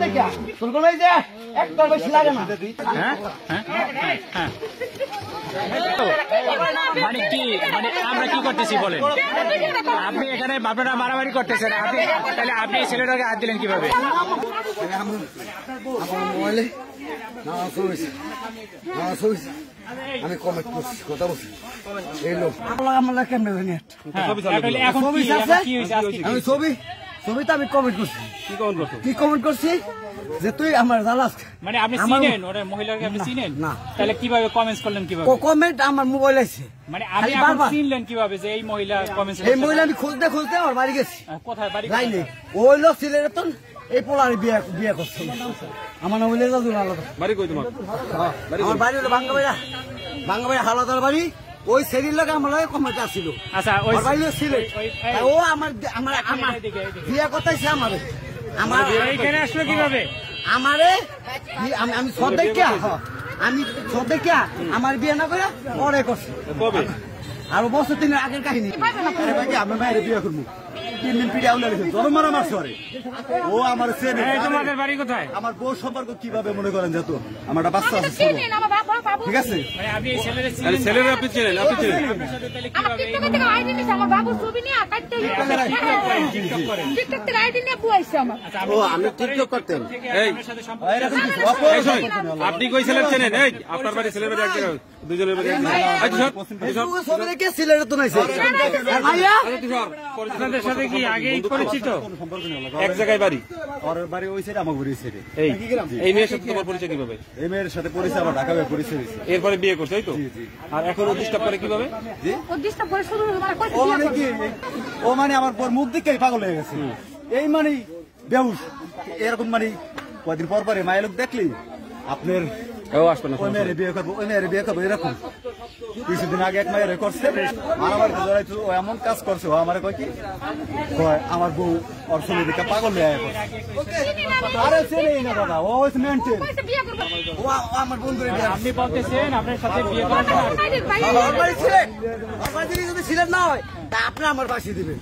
দেখা তোর কোন এই যে একটা বেশি লাগে না। মানে কি মানে আমরা কি করতেছি বলেন? আপনি এখানে আপনারা মারামারি করতেছেন, আপনি তাহলে আপনি ছেলেটাকে হাত দিলেন কিভাবে? মোবাইলে আমি কমেন্ট করছি, কথা বলছি এই লোক আমার কেমন আমি ছবি তো আমি কমেন্ট করছি। কি কমেন্ট করছি যে তুই আমার জ্বালাস। মানে আপনি চিনেন ওরা মহিলাকে? আপনি চিনেন না, তাহলে কিভাবে কমেন্টস করলেন? কিভাবে কমেন্ট আমার মোবাইল আছে? মানে আপনি এখন চিনলেন কিভাবে যে এই মহিলা কমেন্টস? এই মহিলা আমি খুঁজতে খুঁজতে আমার বাড়ি গেছি। কোথায় বাড়ি? লাইনে ওই লোক ছেলের তো এই পোলারে বিয়ে করছে। আমার নাম হইলে বাড়ি কই তোমার? আমার বাড়ি হলো বাঙ্গাবাড়ি হালাদার বাড়ি। ওই সেরির লোক আমার লাগে কমেন্ট আসছিল। আচ্ছা ওই বাড়ি ছিল ও আমার বিয়ে করতেছে আমারে। আমার এইখানে আসলো কিভাবে? আমারে আমি সব দেখিয়া আমার বিয়ে না করে পরে করছে। আর বছর 3 আগের কাহিনী। আমি মায়ের বিয়ে করবো 3 দিন পিড়ে আউলে জন্ম মারা মারছে। ও আমার চেনে। তোমাদের বাড়ি কোথায়? আমার বউ সম্পর্ক কিভাবে মনে করেন যেত আমার একটা বাচ্চা আছে, ঠিক আছে? আপনি ছেলেরা আপনি চেনেন? আপনি চেনেন? আমি টিকটক করতেন। আপনি কই ছেলে চেনেন? এই আপনার বাড়ি ছেলের বাড়ি এক জায়গায়, দুজনের বাড়ি আপনাদের সাথে কি আগেই পরিচিত? এক জায়গায় বাড়ি? ওর বাড়ি ওই সাইডে, আমার বাড়ি সাইডে। এই মেয়ের সাথে তোমার পরিচয় কিভাবে? এই মেয়ের সাথে পরিচয় আমার ঢাকা পরিচয় হয়েছে। এরপরে বিয়ে করছে, তাই তো? আর এখন ও ডিস্টার্ব করে কিভাবে? ও মানে আমার মুখ দিকেই পাগল হয়ে গেছে। এই মানে বেউস এরকম মানে কদিন পর পরে মায়ের লোক দেখলি আপনার ওই মেয়ের বিয়ে করবো এরকম। কিছুদিন আগে এক মায়ের করছে মারামারি জড়াইতো। ও এমন কাজ করছে, ও আমার কয় কি আমার বউ ওর শরীর দিকে পাগল হয়ে আরে ছেলেই না দাদা, ও হচ্ছে মেন্টেন। ও আমার বন্ধু। আপনি বলতেছেন আপনার সাথে বিয়ে করার ছিলেন না হয় তা আপনি আমার পাশে দিবেন।